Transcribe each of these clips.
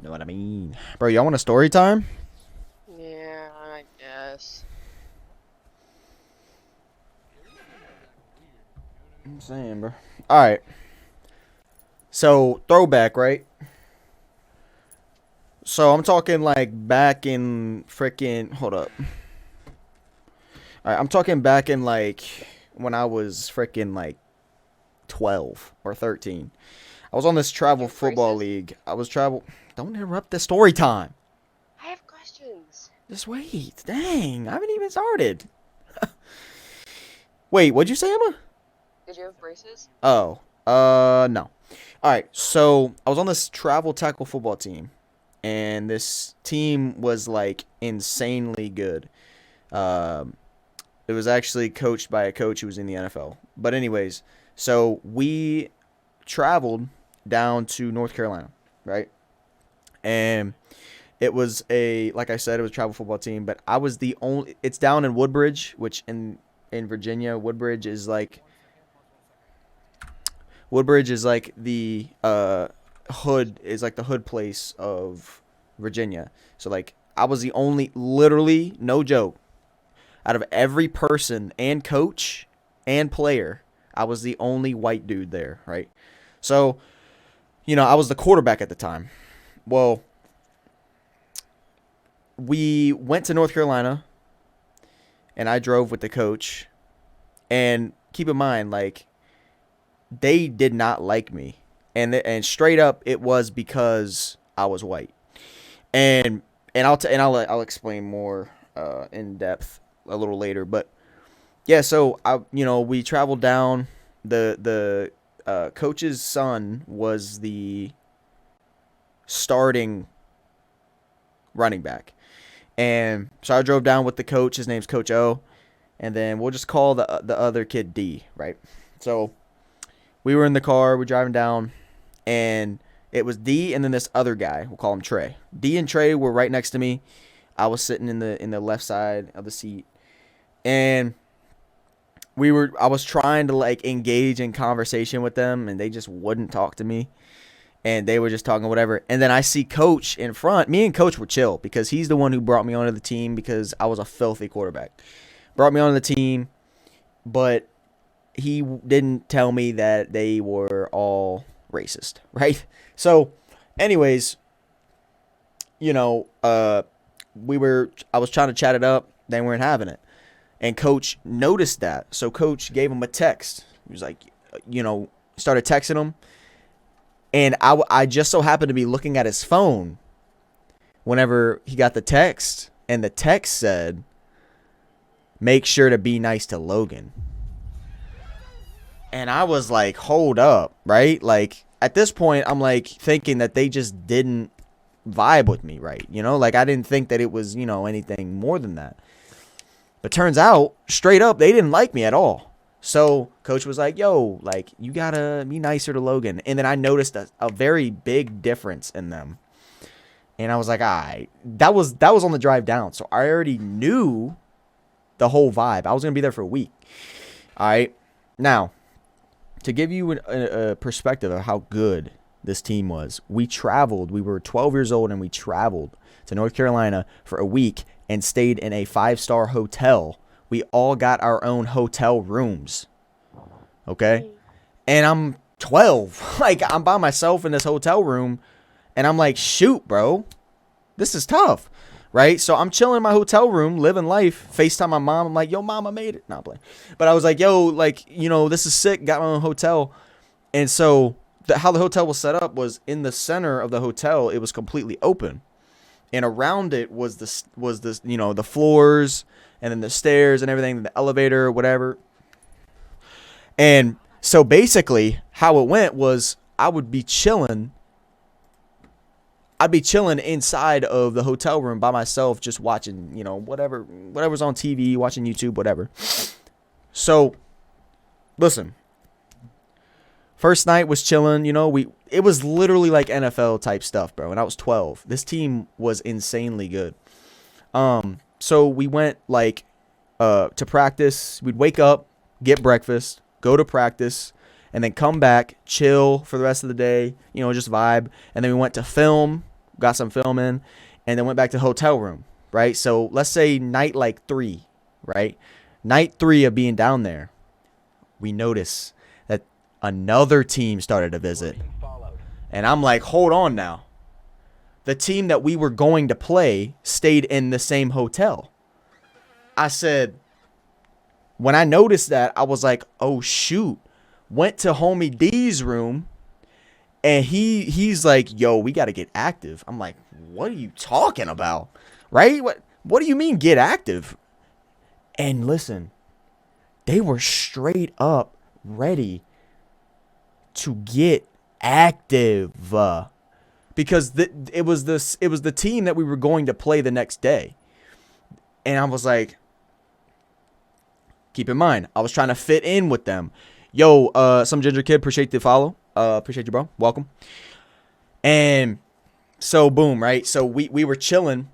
Know what I mean? Bro, y'all want a story time? Yeah, I guess. I'm saying, bro. Alright. So, throwback, right? So, I'm talking like back in freaking. Hold up. Alright, I'm talking back in like when I was freaking like 12 or 13. I was on this travel Your football braces? league. I was travel. Don't interrupt the story time. I have questions. Just wait. Dang, I haven't even started. Wait, what'd you say, Emma? Did you have braces? Oh, no. All right, so I was on this travel tackle football team, and this team was like insanely good. Um, it was actually coached by a coach who was in the NFL. But anyways, so we traveled down to North Carolina, right? And it was like I said, it was a travel football team, but I was the only. It's down in Woodbridge, which in Virginia, Woodbridge is like the hood is like the hood place of Virginia. So like I was the only, literally no joke, out of every person and coach and player, I was the only white dude there, right? So, I was the quarterback at the time. Well, we went to North Carolina and I drove with the coach. And keep in mind, like, they did not like me. And straight up, it was because I was white. And I'll explain more in depth a little later. But yeah, so we traveled down. The coach's son was the starting running back, and so I drove down with the coach. His name's Coach O, and then we'll just call the other kid D, right? So we were in the car, we're driving down, and it was D and then this other guy. We'll call him Trey. D and Trey were right next to me. I was sitting in the left side of the seat, and I was trying to like engage in conversation with them, and they just wouldn't talk to me. And they were just talking whatever. And then I see Coach in front. Me and Coach were chill because he's the one who brought me onto the team because I was a filthy quarterback. Brought me onto the team, but he didn't tell me that they were all racist, right? So, anyways, I was trying to chat it up. They weren't having it. And Coach noticed that. So Coach gave him a text. He was like, started texting him. And I just so happened to be looking at his phone whenever he got the text. And the text said, make sure to be nice to Logan. And I was like, hold up, right? Like, at this point, I'm like thinking that they just didn't vibe with me, right? Like I didn't think that it was, anything more than that. But turns out, straight up, they didn't like me at all. So Coach was like, yo, like, you gotta be nicer to Logan. And then I noticed a very big difference in them. And I was like, all right, that was on the drive down. So I already knew the whole vibe. I was going to be there for a week. All right. Now, to give you a perspective of how good this team was, we traveled. We were 12 years old and we traveled to North Carolina for a week and stayed in a 5-star hotel. We all got our own hotel rooms. Okay? And I'm 12. Like, I'm by myself in this hotel room. And I'm like, shoot, bro. This is tough. Right? So I'm chilling in my hotel room, living life. FaceTime my mom. I'm like, yo, mom, I made it. Not playing. But I was like, yo, like, this is sick. Got my own hotel. And so how the hotel was set up was in the center of the hotel. It was completely open. And around it was the floors and then the stairs and everything, the elevator, whatever. And so basically how it went was I'd be chilling inside of the hotel room by myself, just watching, whatever's on TV, watching YouTube, whatever. So listen, first night was chilling, it was literally like NFL type stuff, bro. And I was 12. This team was insanely good. So we went like to practice. We'd wake up, get breakfast, go to practice, and then come back, chill for the rest of the day, just vibe. And then we went to film, got some film in, and then went back to the hotel room, right? So let's say night like 3, right? Night 3 of being down there, we notice that another team started to visit. And I'm like, hold on now. The team that we were going to play stayed in the same hotel. I said, when I noticed that, I was like, oh shoot. Went to homie D's room, and he's like, yo, we got to get active. I'm like, what are you talking about? Right? What do you mean get active? And listen, they were straight up ready to get active because it was the team that we were going to play the next day. And I was like, keep in mind, I was trying to fit in with them. Yo, some ginger kid, appreciate the follow. Appreciate you, bro. Welcome. And so boom, right? So we were chilling,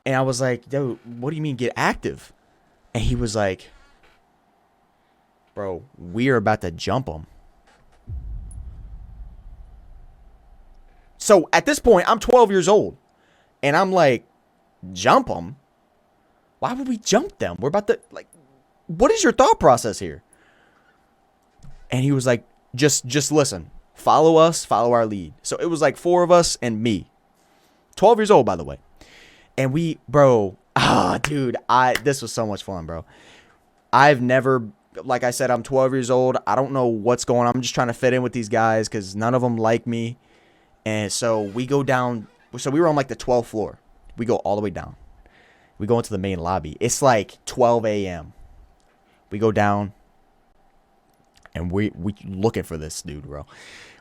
and I was like, dude, what do you mean get active? And he was like, bro, we are about to jump them. So at this point, I'm 12 years old, and I'm like, jump them? Why would we jump them? We're about to, like, what is your thought process here? And he was like, just listen. Follow us, follow our lead. So it was like 4 of us and me. 12 years old, by the way. And dude, this was so much fun, bro. I've never, like I said, I'm 12 years old. I don't know what's going on. I'm just trying to fit in with these guys because none of them like me. And so we go down. So we were on like the 12th floor. We go all the way down. We go into the main lobby. It's like 12 a.m. We go down. And we looking for this dude, bro.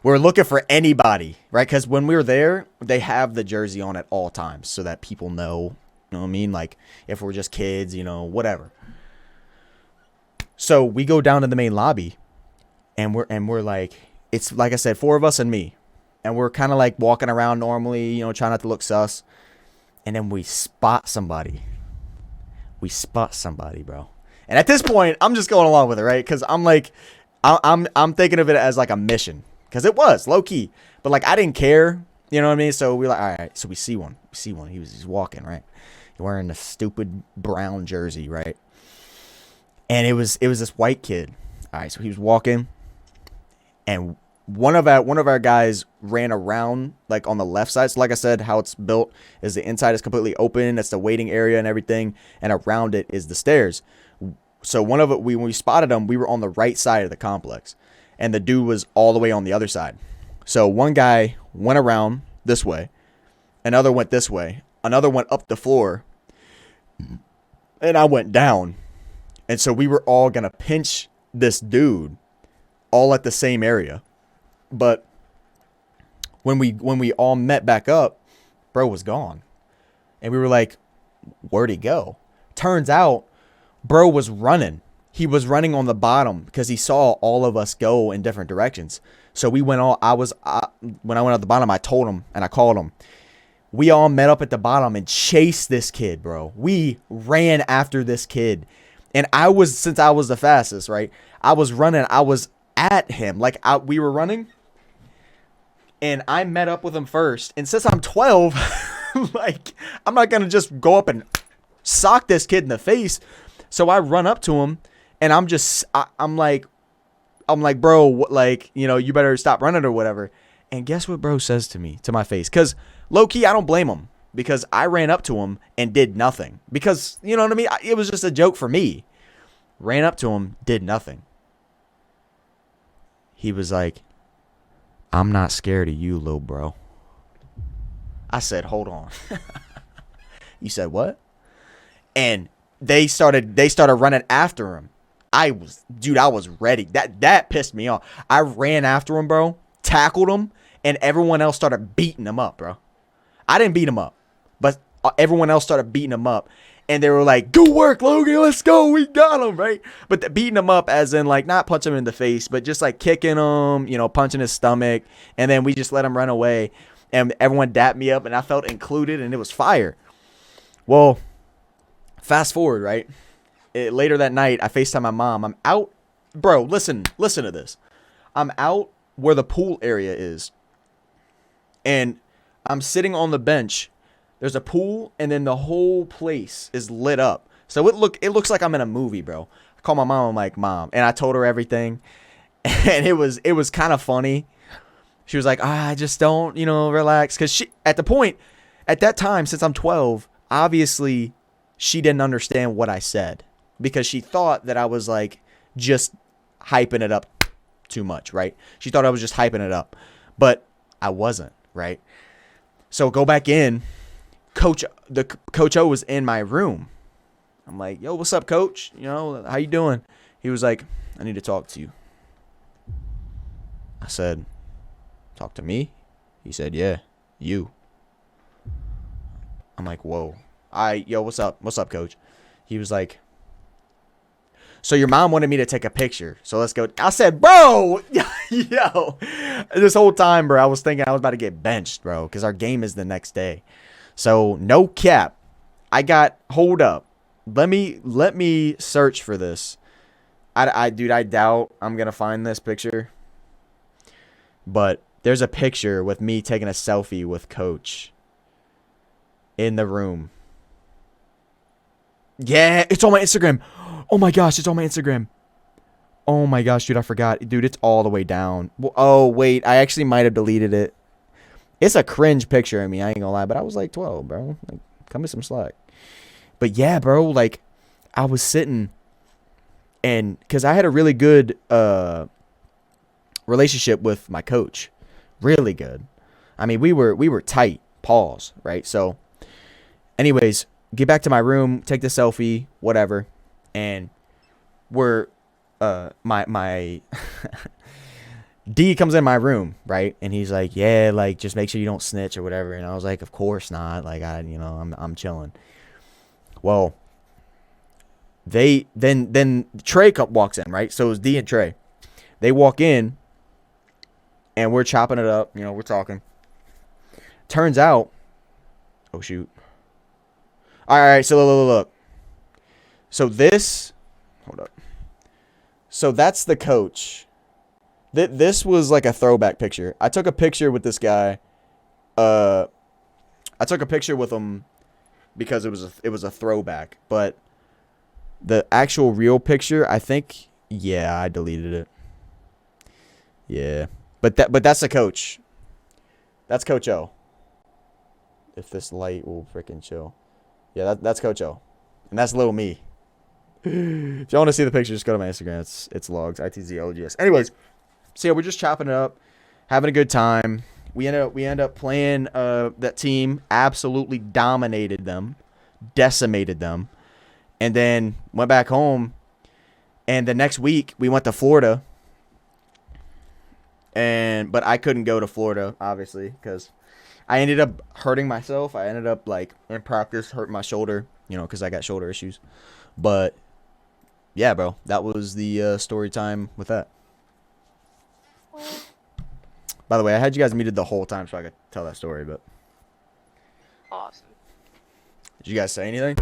We're looking for anybody, right? Because when we were there, they have the jersey on at all times so that people know, you know what I mean? Like, if we're just kids, whatever. So we go down to the main lobby, and we're like, it's like I said, 4 of us and me. And we're kind of like walking around normally, trying not to look sus. And then we spot somebody. We spot somebody, bro. And at this point, I'm just going along with it, right? Because I'm like, I'm thinking of it as like a mission, because it was low key, but like I didn't care, you know what I mean? So we're like, all right. So we see one. He's walking, right? He's wearing a stupid brown jersey, right? And it was this white kid. All right. So he was walking, and one of our guys ran around like on the left side. So like I said, how it's built is the inside is completely open. That's the waiting area and everything, and around it is the stairs. So when we spotted him, we were on the right side of the complex, and the dude was all the way on the other side. So one guy went around this way, another went this way, another went up the floor, and I went down. And so we were all going to pinch this dude all at the same area. But when we all met back up, bro was gone. And we were like, where'd he go? Turns out, bro was running. He was running on the bottom because he saw all of us go in different directions. So we went all, when I went out the bottom, I told him and I called him. We all met up at the bottom and chased this kid, bro. We ran after this kid. And since I was the fastest, right? I was running. I was at him. Like we were running. And I met up with him first. And since I'm 12, like, I'm not going to just go up and sock this kid in the face. So I run up to him, and I'm like, bro, like, you better stop running or whatever. And guess what bro says to me, to my face? Because low key, I don't blame him, because I ran up to him and did nothing. Because, you know what I mean? It was just a joke for me. Ran up to him, did nothing. He was like, I'm not scared of you, little bro. I said, hold on. You said what? And they started running after him. I was ready. That pissed me off. I ran after him, bro. Tackled him, and everyone else started beating him up, bro. I didn't beat him up, but everyone else started beating him up. And they were like, good work, Logan, let's go, we got him, right? But beating him up as in, like, not punching him in the face, but just, like, kicking him, punching his stomach. And then we just let him run away. And everyone dapped me up, and I felt included, and it was fire. Well, fast forward, right? Later that night, I FaceTime my mom. I'm out. Bro, listen to this. I'm out where the pool area is. And I'm sitting on the bench. There's a pool, and then the whole place is lit up. So it looks like I'm in a movie, bro. I call my mom. I'm like, Mom, and I told her everything, and it was kind of funny. She was like, I just don't, relax, because she at that time, since I'm 12, obviously she didn't understand what I said because she thought that I was like just hyping it up too much, right? She thought I was just hyping it up, but I wasn't, right? So go back in. Coach O was in my room. I'm like, yo, what's up, coach? How you doing? He was like, I need to talk to you. I said, talk to me? He said, yeah, you. I'm like, whoa. Yo, what's up? What's up, coach? He was like, so your mom wanted me to take a picture. So let's go. I said, bro, yo, this whole time, bro, I was thinking I was about to get benched, bro, because our game is the next day. So no cap. Hold up. Let me search for this. Dude, I doubt I'm going to find this picture. But there's a picture with me taking a selfie with coach in the room. Yeah, it's on my Instagram. Oh my gosh, it's on my Instagram. Oh my gosh, dude, I forgot. Dude, it's all the way down. Oh, wait, I actually might have deleted it. It's a cringe picture of me, I ain't gonna lie, but I was like 12, bro. Like, cut me some slack. But yeah, bro, like, I was sitting, and because I had a really good relationship with my coach. Really good. I mean, we were tight. Pause, right? So, anyways, get back to my room, take the selfie, whatever, and we're my D comes in my room, right? And he's like, yeah, like, just make sure you don't snitch or whatever. And I was like, of course not. Like, I'm chilling. Well, then Trey walks in, right? So it was D and Trey. They walk in, and we're chopping it up. We're talking. Turns out, oh, shoot. All right, so look. So hold up. So that's the coach. This was like a throwback picture. I took a picture with this guy. I took a picture with him because it was a throwback. But the actual real picture, I think, yeah, I deleted it. Yeah, but that's the coach. That's Coach O. If this light will freaking chill. Yeah, that's Coach O, and that's little me. If y'all want to see the picture, just go to my Instagram. It's logs ITZLGS. Anyways. So yeah, we're just chopping it up, having a good time. We end up playing that team, absolutely dominated them, decimated them, and then went back home. And the next week we went to Florida, but I couldn't go to Florida obviously because I ended up hurting myself. I ended up like in practice hurting my shoulder, because I got shoulder issues. But yeah, bro, that was the story time with that. By the way, I had you guys muted the whole time so I could tell that story, but... Awesome. Did you guys say anything?